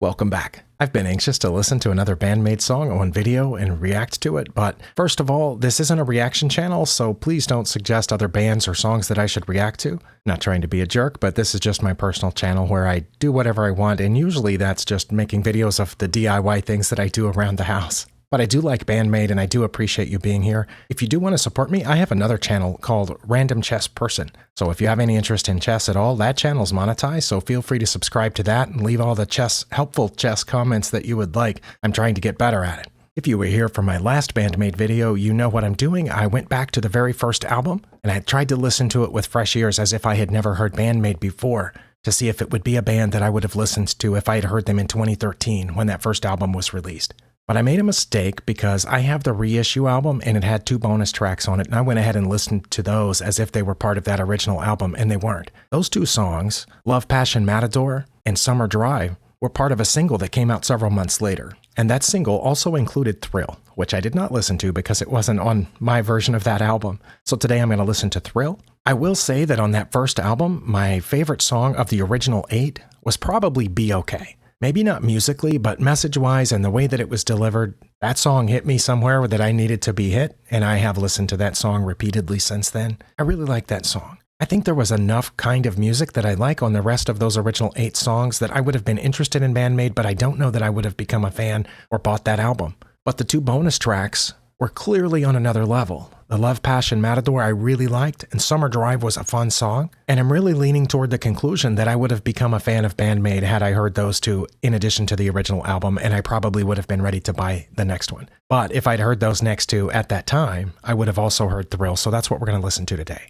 Welcome back. I've been anxious to listen to another Band-Maid song on video and react to it, but first of all, this isn't a reaction channel, so please don't suggest other bands or songs that I should react to. Not trying to be a jerk, but this is just my personal channel where I do whatever I want, and usually that's just making videos of the DIY things that I do around the house. But I do like Band-Maid, and I do appreciate you being here. If you do want to support me, I have another channel called Random Chess Person. So if you have any interest in chess at all, that channel's monetized, so feel free to subscribe to that and leave all the helpful chess comments that you would like. I'm trying to get better at it. If you were here for my last Band-Maid video, you know what I'm doing. I went back to the very first album, and I tried to listen to it with fresh ears as if I had never heard Band-Maid before, to see if it would be a band that I would have listened to if I had heard them in 2013 when that first album was released. But I made a mistake because I have the reissue album and it had 2 bonus tracks on it, and I went ahead and listened to those as if they were part of that original album, and they weren't. Those 2 songs, Love, Passion, Matador and Summer Drive, were part of a single that came out several months later. And that single also included Thrill, which I did not listen to because it wasn't on my version of that album. So today I'm going to listen to Thrill. I will say that on that first album, my favorite song of the original 8 was probably Be Okay. Maybe not musically, but message-wise and the way that it was delivered, that song hit me somewhere that I needed to be hit, and I have listened to that song repeatedly since then. I really like that song. I think there was enough kind of music that I like on the rest of those original 8 songs that I would have been interested in Band-Maid, but I don't know that I would have become a fan or bought that album. But the 2 bonus tracks were clearly on another level. The Love, Passion, Matador I really liked, and Summer Drive was a fun song, and I'm really leaning toward the conclusion that I would have become a fan of Band-Maid had I heard those 2 in addition to the original album, and I probably would have been ready to buy the next one. But if I'd heard those next 2 at that time, I would have also heard Thrill, so that's what we're going to listen to today.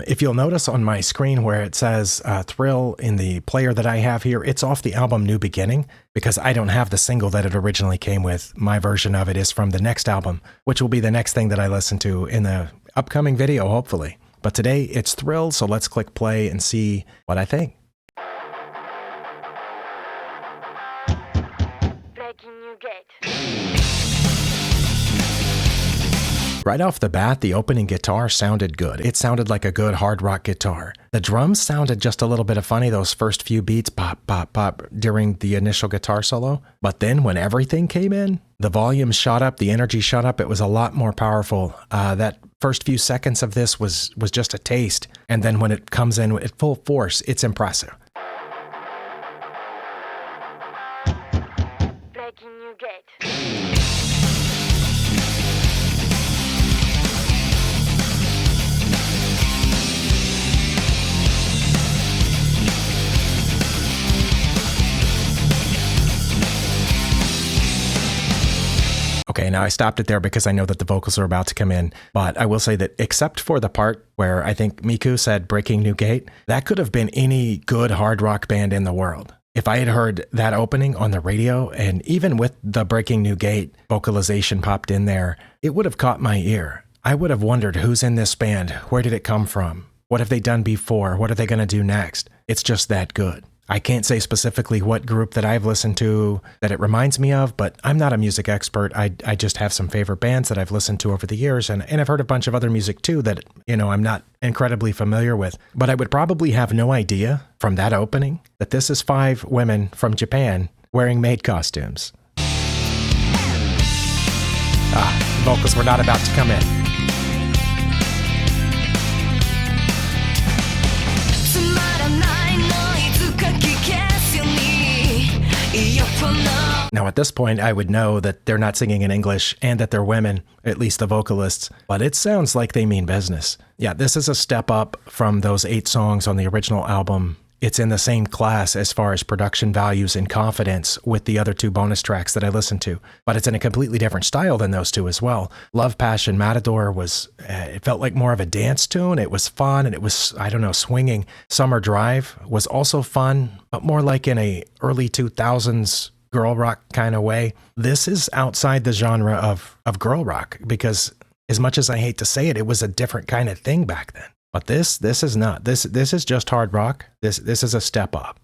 If you'll notice on my screen where it says Thrill in the player that I have here, it's off the album New Beginning, because I don't have the single that it originally came with. My version of it is from the next album, which will be the next thing that I listen to in the upcoming video, hopefully. But today it's Thrill, so let's click play and see what I think. Breaking new gate. Right off the bat, the opening guitar sounded good. It sounded like a good hard rock guitar. The drums sounded just a little bit funny, those first few beats, pop, pop, pop, during the initial guitar solo. But then when everything came in, the volume shot up, the energy shot up, it was a lot more powerful. That first few seconds of this was just a taste. And then when it comes in at full force, it's impressive. Breaking new gate. Okay, now I stopped it there because I know that the vocals are about to come in, but I will say that except for the part where I think Miku said Breaking New Gate, that could have been any good hard rock band in the world. If I had heard that opening on the radio, and even with the Breaking New Gate vocalization popped in there, it would have caught my ear. I would have wondered who's in this band, where did it come from, what have they done before, what are they going to do next? It's just that good. I can't say specifically what group that I've listened to that it reminds me of, but I'm not a music expert. I just have some favorite bands that I've listened to over the years, and I've heard a bunch of other music too that, I'm not incredibly familiar with. But I would probably have no idea from that opening that this is 5 women from Japan wearing maid costumes. Vocals were not about to come in. Now at this point, I would know that they're not singing in English and that they're women, at least the vocalists, but it sounds like they mean business. Yeah, this is a step up from those 8 songs on the original album. It's in the same class as far as production values and confidence with the other 2 bonus tracks that I listened to, but it's in a completely different style than those 2 as well. Love, Passion, Matador was, it felt like more of a dance tune. It was fun and it was, swinging. Summer Drive was also fun, but more like in a early 2000s girl rock kind of way. This is outside the genre of girl rock because as much as I hate to say it, it was a different kind of thing back then. But this is not. This is just hard rock. This is a step up.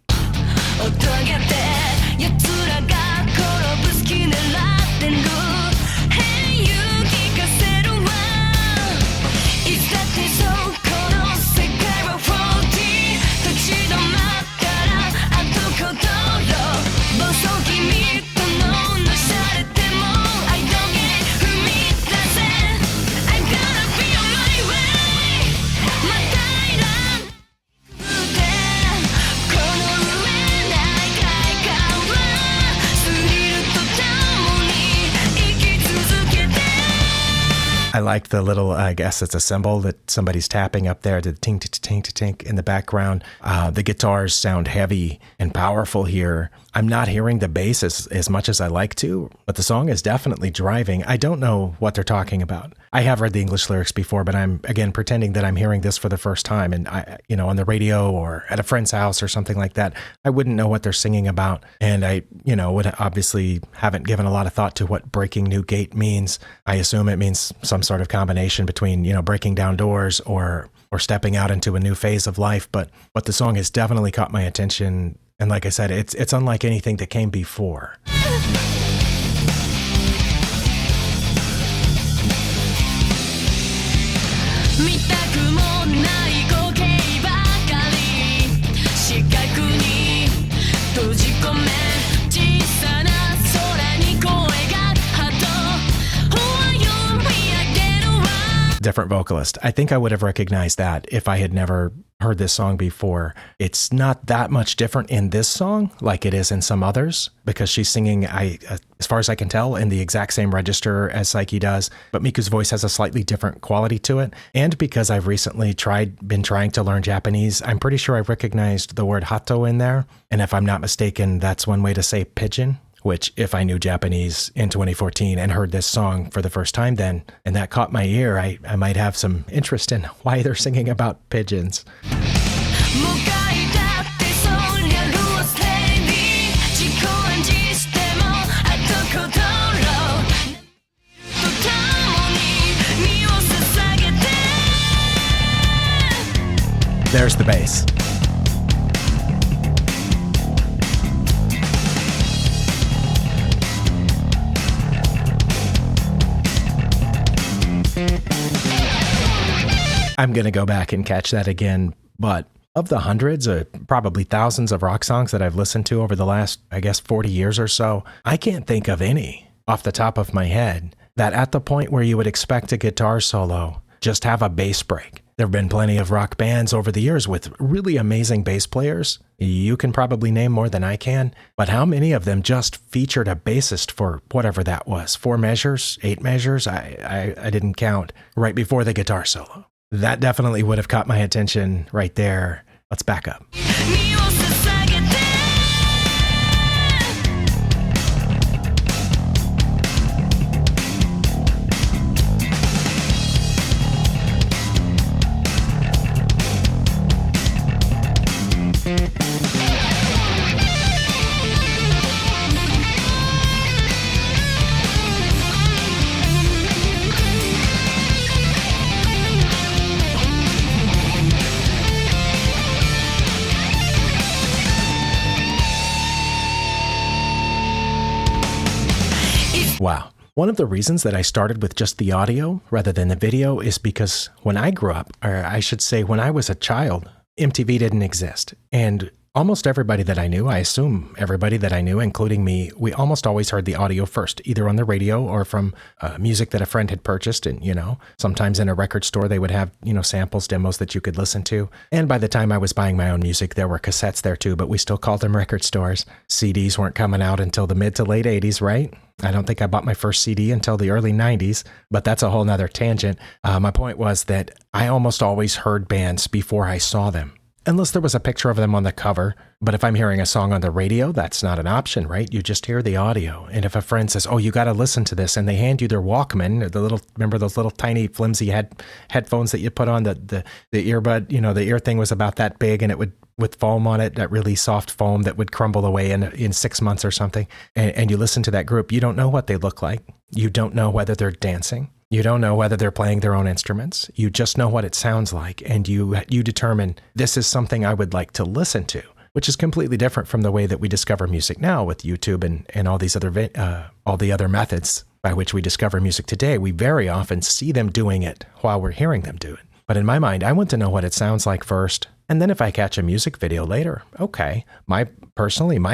I like the little, I guess it's a cymbal that somebody's tapping up there, the tink, tink, tink, tink in the background. The guitars sound heavy and powerful here. I'm not hearing the bass as much as I like to, but the song is definitely driving. I don't know what they're talking about. I have read the English lyrics before, but I'm, again, pretending that I'm hearing this for the first time. And I, on the radio or at a friend's house or something like that, I wouldn't know what they're singing about. And I, would obviously haven't given a lot of thought to what breaking new gate means. I assume it means some sort of combination between, breaking down doors or stepping out into a new phase of life. But the song has definitely caught my attention. And like I said, it's unlike anything that came before. Different vocalist. I think I would have recognized that if I had never heard this song before. It's not that much different in this song like it is in some others, because she's singing, as far as I can tell, in the exact same register as Psyche does, but Miku's voice has a slightly different quality to it. And because I've recently been trying to learn Japanese, I'm pretty sure I recognized the word hato in there. And if I'm not mistaken, that's one way to say pigeon, which if I knew Japanese in 2014 and heard this song for the first time then, and that caught my ear, I might have some interest in why they're singing about pigeons. There's the bass. I'm going to go back and catch that again, but of the hundreds, probably thousands of rock songs that I've listened to over the last, 40 years or so, I can't think of any off the top of my head that at the point where you would expect a guitar solo, just have a bass break. There have been plenty of rock bands over the years with really amazing bass players. You can probably name more than I can, but how many of them just featured a bassist for whatever that was? 4 measures, 8 measures? I didn't count right before the guitar solo. That definitely would have caught my attention right there. Let's back up. Wow. One of the reasons that I started with just the audio rather than the video is because when I grew up, or I should say when I was a child, MTV didn't exist. And almost everybody that I knew, I assume everybody that I knew, including me, we almost always heard the audio first, either on the radio or from music that a friend had purchased. And, sometimes in a record store, they would have, samples, demos that you could listen to. And by the time I was buying my own music, there were cassettes there too, but we still called them record stores. CDs weren't coming out until the mid to late 80s, right? I don't think I bought my first CD until the early 90s, but that's a whole nother tangent. My point was that I almost always heard bands before I saw them, unless there was a picture of them on the cover. But if I'm hearing a song on the radio, that's not an option, right? You just hear the audio. And if a friend says, oh, you got to listen to this, and they hand you their Walkman, remember those little tiny flimsy headphones that you put on, the earbud, the ear thing was about that big, and it would, with foam on it, that really soft foam that would crumble away in 6 months or something. And you listen to that group, you don't know what they look like. You don't know whether they're dancing. You don't know whether they're playing their own instruments. You just know what it sounds like, and you determine this is something I would like to listen to, which is completely different from the way that we discover music now with YouTube and all these other all the other methods by which we discover music today. We very often see them doing it while we're hearing them do it. But in my mind, I want to know what it sounds like first, and then if I catch a music video later, okay. My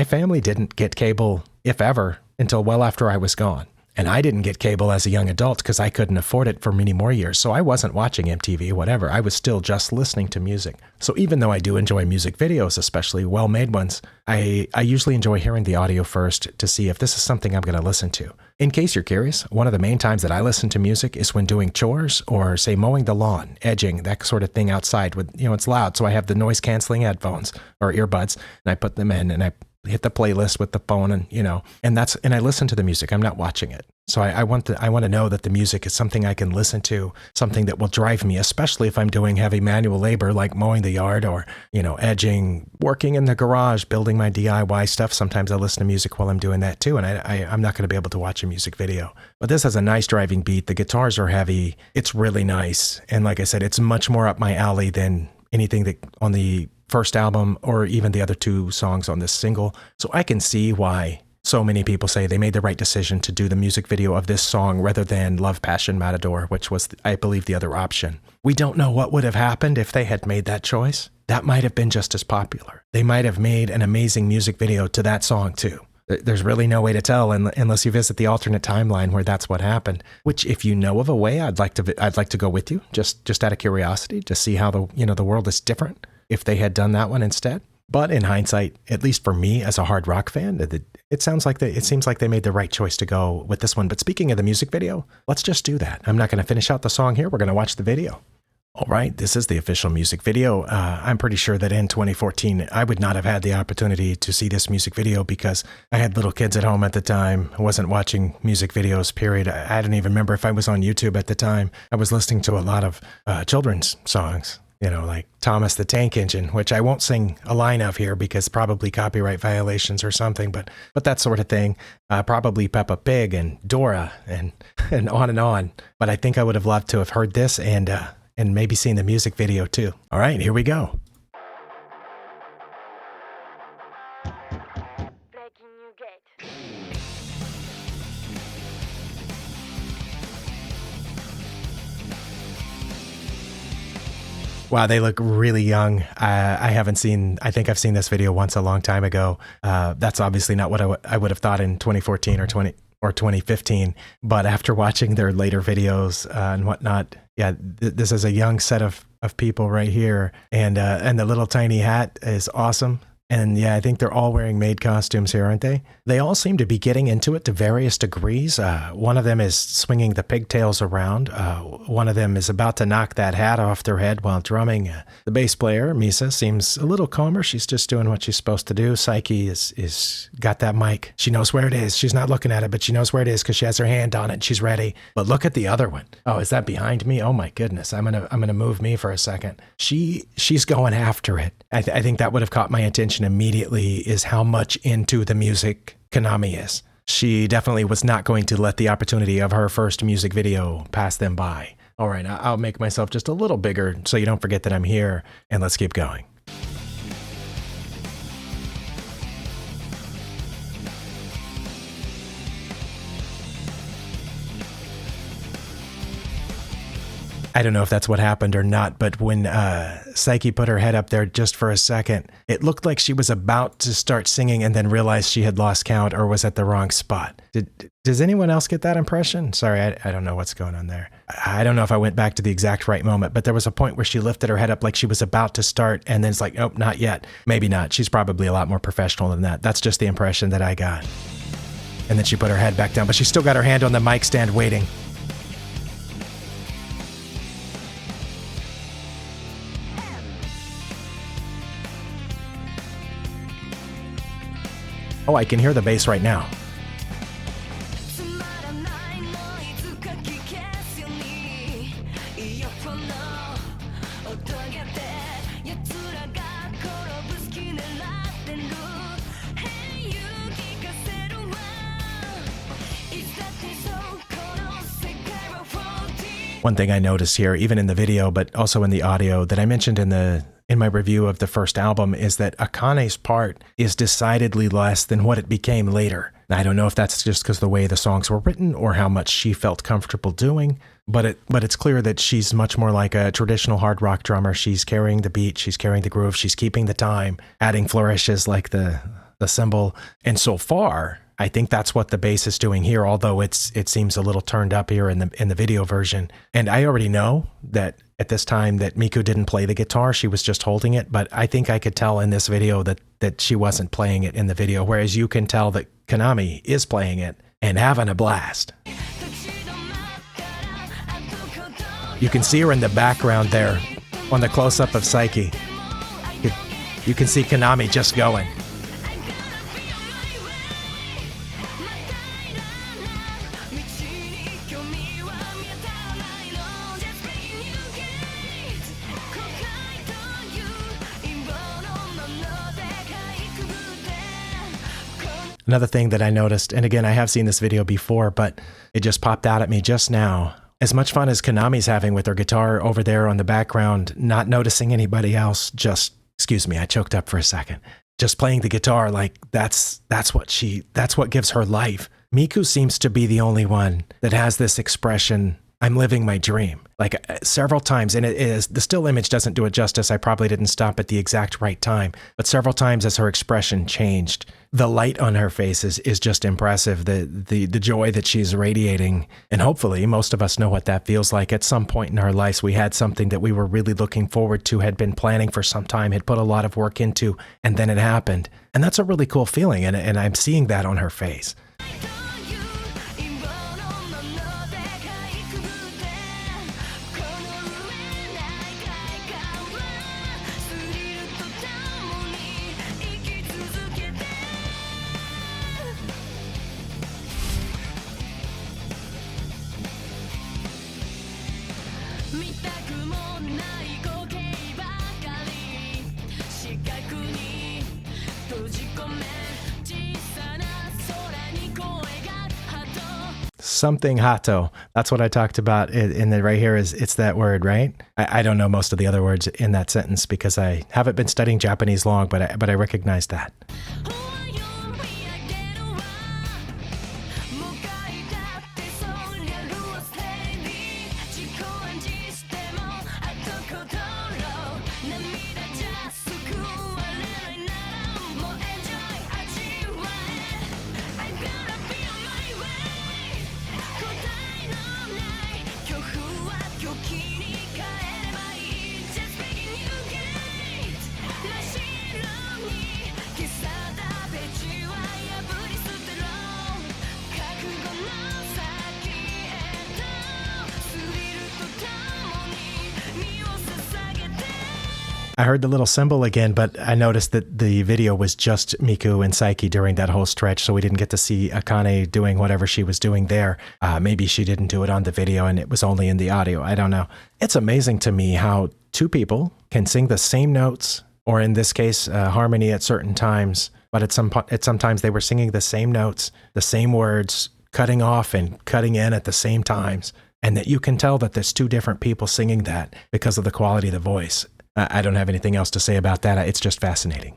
family didn't get cable, if ever, until well after I was gone. And I didn't get cable as a young adult because I couldn't afford it for many more years. So I wasn't watching MTV, whatever. I was still just listening to music. So even though I do enjoy music videos, especially well-made ones, I usually enjoy hearing the audio first to see if this is something I'm going to listen to. In case you're curious, one of the main times that I listen to music is when doing chores or, say, mowing the lawn, edging, that sort of thing outside. With, it's loud, so I have the noise-canceling headphones or earbuds, and I put them in, and I hit the playlist with the phone, and I listen to the music. I'm not watching it. So I want to know that the music is something I can listen to, something that will drive me, especially if I'm doing heavy manual labor like mowing the yard or, edging, working in the garage, building my DIY stuff. Sometimes I listen to music while I'm doing that too, and I'm not going to be able to watch a music video. But this has a nice driving beat. The guitars are heavy. It's really nice. And like I said, it's much more up my alley than anything that on the first album or even the other two songs on this single. So I can see why so many people say they made the right decision to do the music video of this song rather than Love, Passion, Matador, which was, I believe, the other option. We don't know what would have happened if they had made that choice. That might have been just as popular. They might have made an amazing music video to that song too. There's really no way to tell unless you visit the alternate timeline where that's what happened. Which, if you know of a way, I'd like to go with you, just out of curiosity, to see how the world is different if they had done that one instead. But in hindsight, at least for me as a hard rock fan, it seems like they made the right choice to go with this one. But speaking of the music video, let's just do that. I'm not going to finish out the song here. We're going to watch the video. All right, this is the official music video. I'm pretty sure that in 2014, I would not have had the opportunity to see this music video because I had little kids at home at the time. I wasn't watching music videos, period. I don't even remember if I was on YouTube at the time. I was listening to a lot of children's songs, like Thomas the Tank Engine, which I won't sing a line of here because probably copyright violations or something, but that sort of thing. Probably Peppa Pig and Dora and on and on. But I think I would have loved to have heard this and maybe seen the music video too. All right, here we go. Making you get. Wow, they look really young. I think I've seen this video once a long time ago. That's obviously not what I would have thought in 2014 or 2015. But after watching their later videos and whatnot, yeah, this is a young set of people right here. And the little tiny hat is awesome. And yeah, I think they're all wearing maid costumes here, aren't they? They all seem to be getting into it to various degrees. One of them is swinging the pigtails around. One of them is about to knock that hat off their head while drumming. The bass player, Misa, seems a little calmer. She's just doing what she's supposed to do. Psyche is got that mic. She knows where it is. She's not looking at it, but she knows where it is because she has her hand on it and she's ready. But look at the other one. Oh, is that behind me? Oh my goodness. I'm gonna move me for a second. She's going after it. I think that would have caught my attention immediately is how much into the music Konami is. She definitely was not going to let the opportunity of her first music video pass them by. All right, I'll make myself just a little bigger so you don't forget that I'm here, and let's keep going. I don't know if that's what happened or not, but when Psyche put her head up there just for a second, it looked like she was about to start singing and then realized she had lost count or was at the wrong spot. Does anyone else get that impression? Sorry, I don't know what's going on there. I don't know if I went back to the exact right moment, but there was a point where she lifted her head up like she was about to start and then it's like, oh, not yet. Maybe not. She's probably a lot more professional than that. That's just the impression that I got. And then she put her head back down, but she still got her hand on the mic stand waiting. Oh, I can hear the bass right now. One thing I noticed here, even in the video, but also in the audio that I mentioned in my review of the first album, is that Akane's part is decidedly less than what it became later. I don't know if that's just because the way the songs were written or how much she felt comfortable doing, but it's clear that she's much more like a traditional hard rock drummer. She's carrying the beat, she's carrying the groove, she's keeping the time, adding flourishes like the cymbal. And so far, I think that's what the bass is doing here, although it seems a little turned up here in the video version. And I already know that at this time that Miku didn't play the guitar, she was just holding it, but I think I could tell in this video that she wasn't playing it in the video, whereas you can tell that Konami is playing it and having a blast. You can see her in the background there on the close-up of Psyche. You can see Konami just going. Another thing that I noticed, and again, I have seen this video before, but it just popped out at me just now. As much fun as Konami's having with her guitar over there on the background, not noticing anybody else, just, excuse me, I choked up for a second. Just playing the guitar, like that's what gives her life. Miku seems to be the only one that has this expression, I'm living my dream. Like several times, and it is, the still image doesn't do it justice. I probably didn't stop at the exact right time, but several times as her expression changed, the light on her face is just impressive. The joy that she's radiating, and hopefully most of us know what that feels like. At some point in our lives, we had something that we were really looking forward to, had been planning for some time, had put a lot of work into, and then it happened. And that's a really cool feeling, and I'm seeing that on her face. Something hato. That's what I talked about in the right here it's that word, right? I don't know most of the other words in that sentence because I haven't been studying Japanese long, but I recognize that. I heard the little cymbal again, but I noticed that the video was just Miku and Psyche during that whole stretch, so we didn't get to see Akane doing whatever she was doing there. Maybe she didn't do it on the video and it was only in the audio. I don't know. It's amazing to me how two people can sing the same notes, or in this case, harmony at certain times, but at sometimes they were singing the same notes, the same words, cutting off and cutting in at the same times, and that you can tell that there's two different people singing that because of the quality of the voice. I don't have anything else to say about that. It's just fascinating.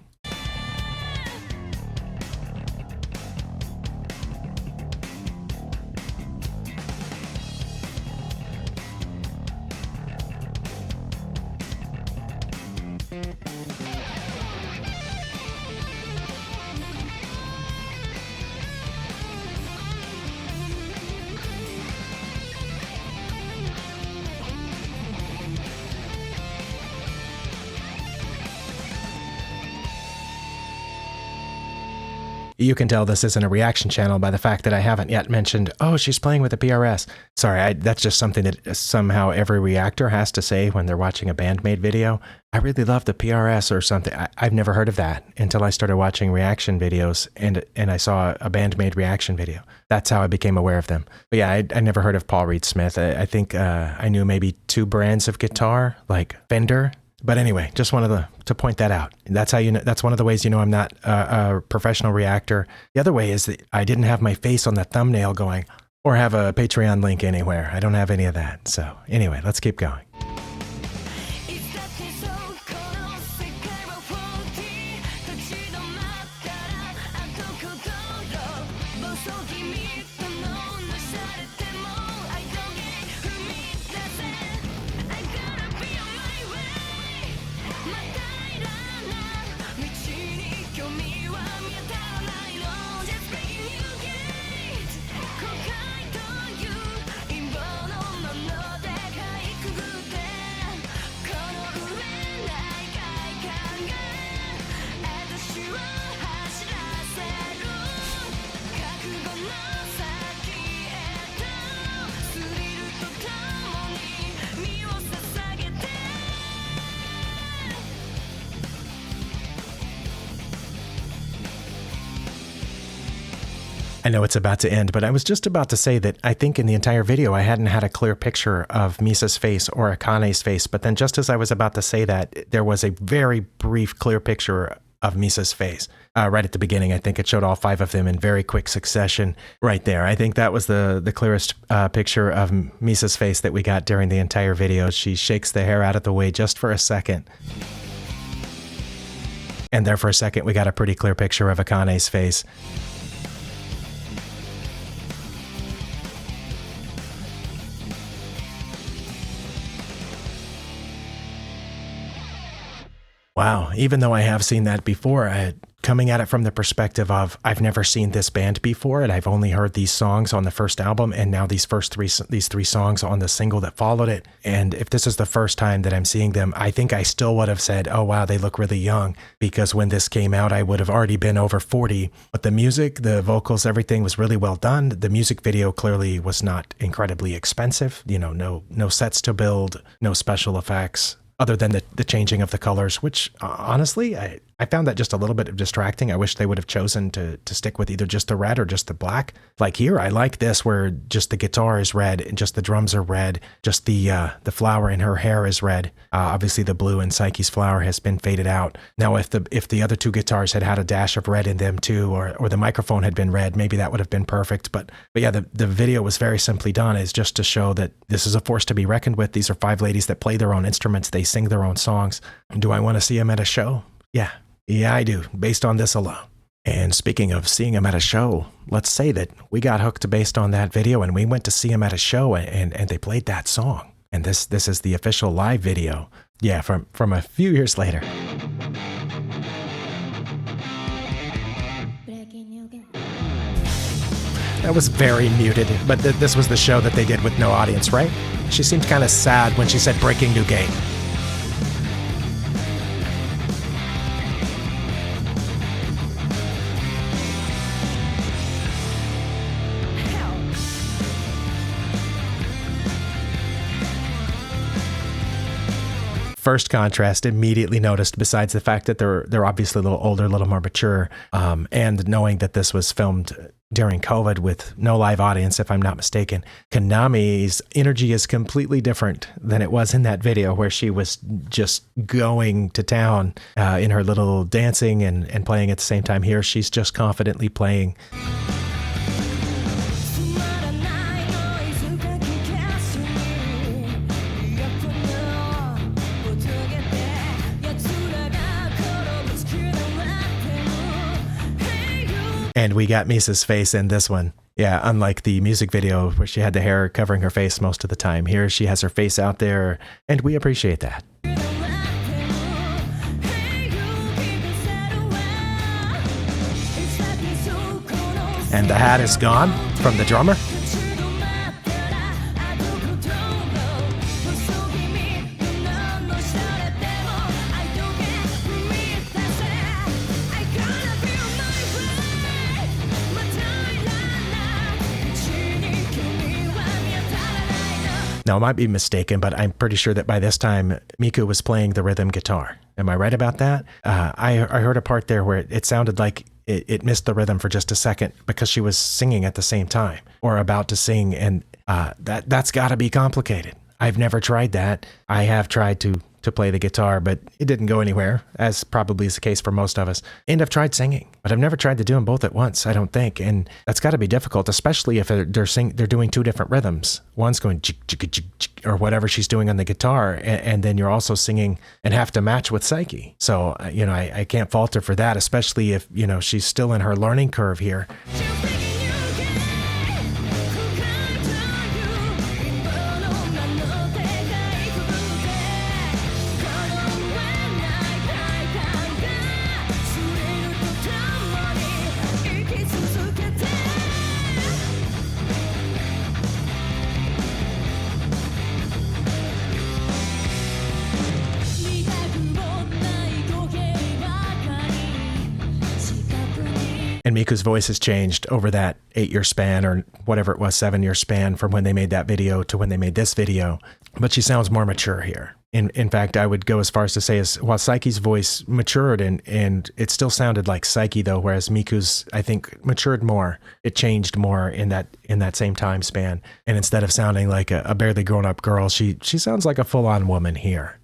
You can tell this isn't a reaction channel by the fact that I haven't yet mentioned, oh, she's playing with a PRS. Sorry, that's just something that somehow every reactor has to say when they're watching a Band-Maid video. I really love the PRS or something. I've never heard of that until I started watching reaction videos and I saw a Band-Maid reaction video. That's how I became aware of them. But yeah, I never heard of Paul Reed Smith. I think I knew maybe two brands of guitar, like Fender. But anyway, just wanted to point that out. That's how you know. That's one of the ways you know I'm not a professional reactor. The other way is that I didn't have my face on the thumbnail going, or have a Patreon link anywhere. I don't have any of that. So anyway, let's keep going. I know it's about to end, but I was just about to say that I think in the entire video I hadn't had a clear picture of Misa's face or Akane's face, but then just as I was about to say that, there was a very brief clear picture of Misa's face. Right at the beginning, I think it showed all 5 of them in very quick succession right there. I think that was the clearest picture of Misa's face that we got during the entire video. She shakes the hair out of the way just for a second. And there for a second, we got a pretty clear picture of Akane's face. Wow, even though I have seen that before, coming at it from the perspective of I've never seen this band before, and I've only heard these songs on the first album, and now these three songs on the single that followed it. And if this is the first time that I'm seeing them, I think I still would have said, "Oh wow, they look really young," because when this came out, I would have already been over 40. But the music, the vocals, everything was really well done. The music video clearly was not incredibly expensive. You know, no sets to build, no special effects, other than the changing of the colors, which honestly, I found that just a little bit distracting. I wish they would have chosen to stick with either just the red or just the black. Like here, I like this where just the guitar is red and just the drums are red, just the flower in her hair is red. Obviously the blue in Psyche's flower has been faded out. Now if the other 2 guitars had a dash of red in them too, or the microphone had been red, maybe that would have been perfect. But yeah, the video was very simply done. It's just to show that this is a force to be reckoned with. These are 5 ladies that play their own instruments. They sing their own songs. Do I want to see them at a show? Yeah, I do, based on this alone. And speaking of seeing him at a show, let's say that we got hooked based on that video and we went to see him at a show and they played that song. And this is the official live video. Yeah, from a few years later. That was very muted, but this was the show that they did with no audience, right? She seemed kind of sad when she said "Breaking New Gate." First contrast immediately noticed, besides the fact that they're obviously a little older, a little more mature, and knowing that this was filmed during COVID with no live audience, if I'm not mistaken, Konami's energy is completely different than it was in that video where she was just going to town in her little dancing and playing at the same time. Here, she's just confidently playing. And we got Misa's face in this one. Yeah, unlike the music video where she had the hair covering her face most of the time. Here she has her face out there, and we appreciate that. And the hat is gone from the drummer. Now, I might be mistaken, but I'm pretty sure that by this time, Miku was playing the rhythm guitar. Am I right about that? I heard a part there where it sounded like it missed the rhythm for just a second because she was singing at the same time or about to sing, and that's got to be complicated. I've never tried that. I have tried to play the guitar, but it didn't go anywhere, as probably is the case for most of us. And I've tried singing, but I've never tried to do them both at once, I don't think. And that's got to be difficult, especially if they're doing 2 different rhythms. One's going or whatever she's doing on the guitar, and then you're also singing and have to match with Psyche. So, I can't fault her for that, especially if, she's still in her learning curve here. And Miku's voice has changed over that 8-year span, or whatever it was, 7-year span from when they made that video to when they made this video. But she sounds more mature here. In fact, I would go as far as to say as while Psyche's voice matured and it still sounded like Psyche though, whereas Miku's I think matured more. It changed more in that same time span. And instead of sounding like a barely grown up girl, she sounds like a full on woman here.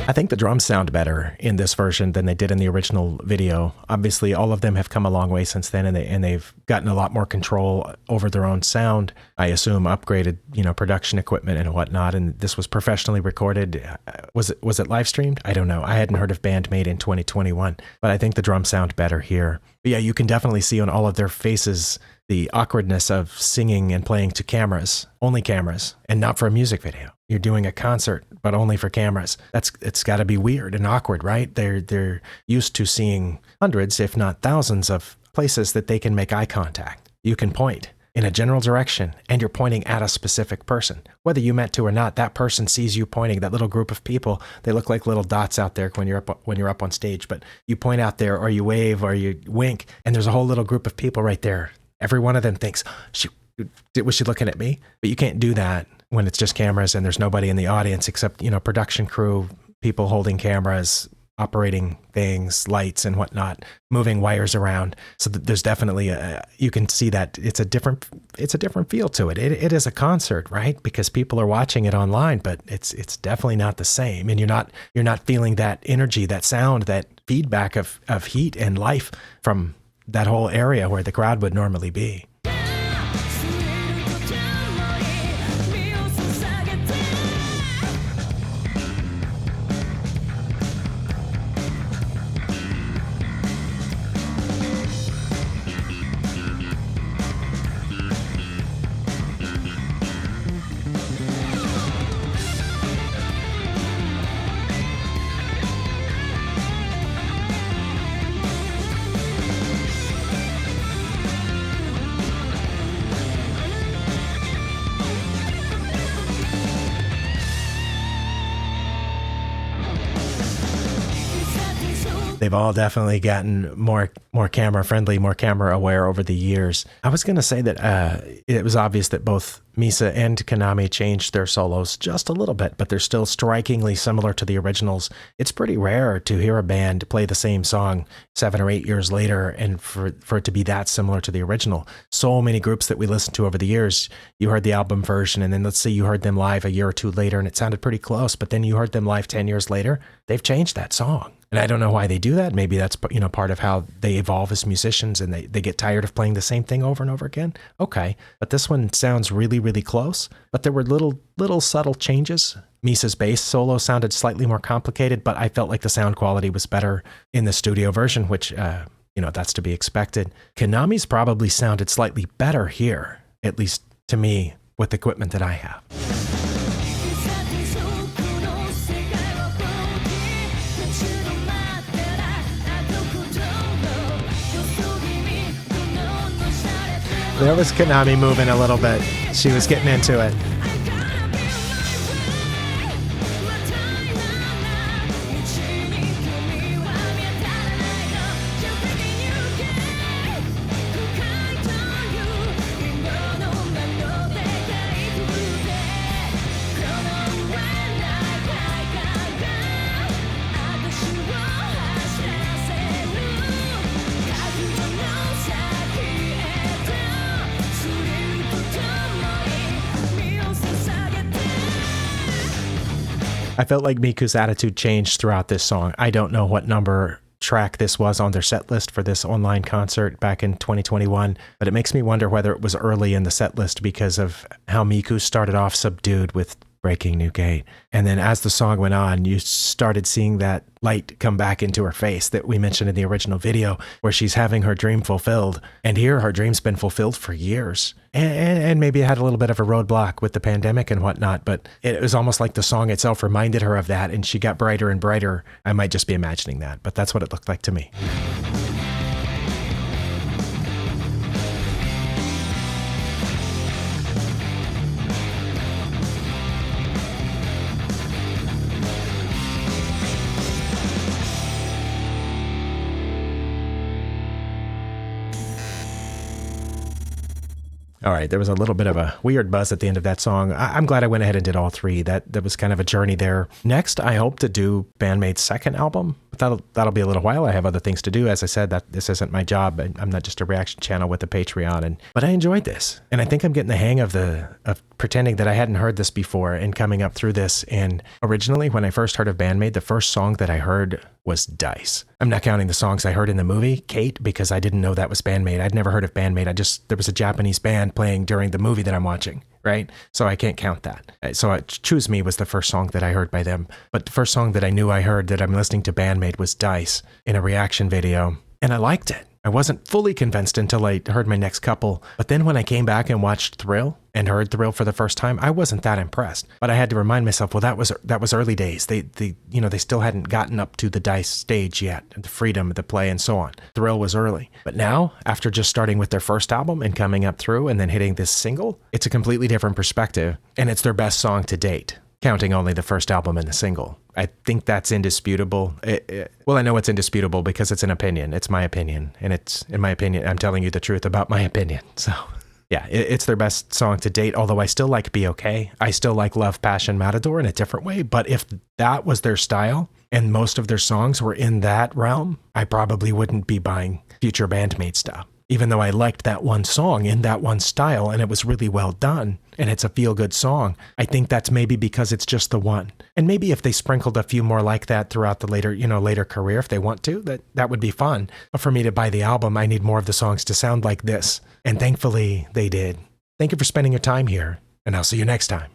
I think the drums sound better in this version than they did in the original video. Obviously, all of them have come a long way since then, and they've gotten a lot more control over their own sound. I assume upgraded, production equipment and whatnot. And this was professionally recorded. Was it live streamed? I don't know. I hadn't heard of Band-Maid in 2021, but I think the drums sound better here. But yeah, you can definitely see on all of their faces the awkwardness of singing and playing to cameras, only cameras, and not for a music video. You're doing a concert, but only for cameras. It's got to be weird and awkward, right? They're used to seeing hundreds, if not thousands, of places that they can make eye contact. You can point in a general direction, and you're pointing at a specific person. Whether you meant to or not, that person sees you pointing. That little group of people, they look like little dots out there when you're up on stage. But you point out there, or you wave, or you wink, and there's a whole little group of people right there. Every one of them thinks, was she looking at me? But you can't do that when it's just cameras and there's nobody in the audience except, production crew, people holding cameras, operating things, lights and whatnot, moving wires around. So there's definitely you can see that it's a different feel to it. It is a concert, right? Because people are watching it online, but it's definitely not the same. And you're not feeling that energy, that sound, that feedback of heat and life from that whole area where the crowd would normally be. They've all definitely gotten more camera friendly, more camera aware over the years. I was going to say that it was obvious that both Misa and Konami changed their solos just a little bit, but they're still strikingly similar to the originals. It's pretty rare to hear a band play the same song 7 or 8 years later and for it to be that similar to the original. So many groups that we listened to over the years, you heard the album version, and then let's say you heard them live a year or two later and it sounded pretty close, but then you heard them live 10 years later, they've changed that song. And I don't know why they do that. Maybe that's part of how they evolve as musicians and they get tired of playing the same thing over and over again. Okay, but this one sounds really, really close. But there were little subtle changes. Misa's bass solo sounded slightly more complicated, but I felt like the sound quality was better in the studio version, which, that's to be expected. Konami's probably sounded slightly better here, at least to me, with the equipment that I have. There was Konami moving a little bit. She was getting into it. I felt like Miku's attitude changed throughout this song. I don't know what number track this was on their set list for this online concert back in 2021, but it makes me wonder whether it was early in the set list because of how Miku started off subdued with Breaking New Gate. And then as the song went on, you started seeing that light come back into her face that we mentioned in the original video, where she's having her dream fulfilled. And here her dream's been fulfilled for years. And maybe it had a little bit of a roadblock with the pandemic and whatnot, but it was almost like the song itself reminded her of that, and she got brighter and brighter. I might just be imagining that, but that's what it looked like to me. All right, there was a little bit of a weird buzz at the end of that song. I'm glad I went ahead and did all three. That was kind of a journey there. Next, I hope to do Band-Maid's second album. But that'll be a little while. I have other things to do. As I said, that this isn't my job. I'm not just a reaction channel with a Patreon. But I enjoyed this, and I think I'm getting the hang of pretending that I hadn't heard this before and coming up through this. And originally, when I first heard of Band-Maid, the first song that I heard was Dice. I'm not counting the songs I heard in the movie, Kate, because I didn't know that was Band-Maid. I'd never heard of Band-Maid. There was a Japanese band playing during the movie that I'm watching, right? So I can't count that. So Choose Me was the first song that I heard by them. But the first song that I knew I heard that I'm listening to Band-Maid was Dice in a reaction video. And I liked it. I wasn't fully convinced until I heard my next couple. But then when I came back and watched Thrill and heard Thrill for the first time, I wasn't that impressed. But I had to remind myself, well, that was early days. They still hadn't gotten up to the Dice stage yet, the freedom, the play, and so on. Thrill was early. But now, after just starting with their first album and coming up through and then hitting this single, it's a completely different perspective. And it's their best song to date, counting only the first album and the single. I think that's indisputable. Well, I know it's indisputable because it's an opinion. It's my opinion. And it's, in my opinion, I'm telling you the truth about my opinion. So, yeah, it's their best song to date, although I still like Be Okay. I still like Love, Passion, Matador in a different way. But if that was their style and most of their songs were in that realm, I probably wouldn't be buying future Band-Maid stuff. Even though I liked that one song in that one style and it was really well done and it's a feel-good song, I think that's maybe because it's just the one. And maybe if they sprinkled a few more like that throughout the later career, if they want to, that would be fun. But for me to buy the album, I need more of the songs to sound like this. And thankfully, they did. Thank you for spending your time here, and I'll see you next time.